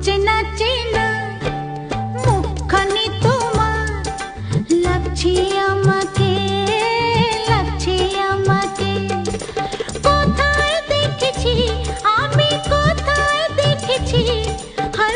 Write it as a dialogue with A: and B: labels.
A: চেনা চেনা মুখখানি তোমার লাগছে আমাকে, লাগছে আমাকে। কোথায় দেখেছি আমি, কোথায় দেখেছি, আর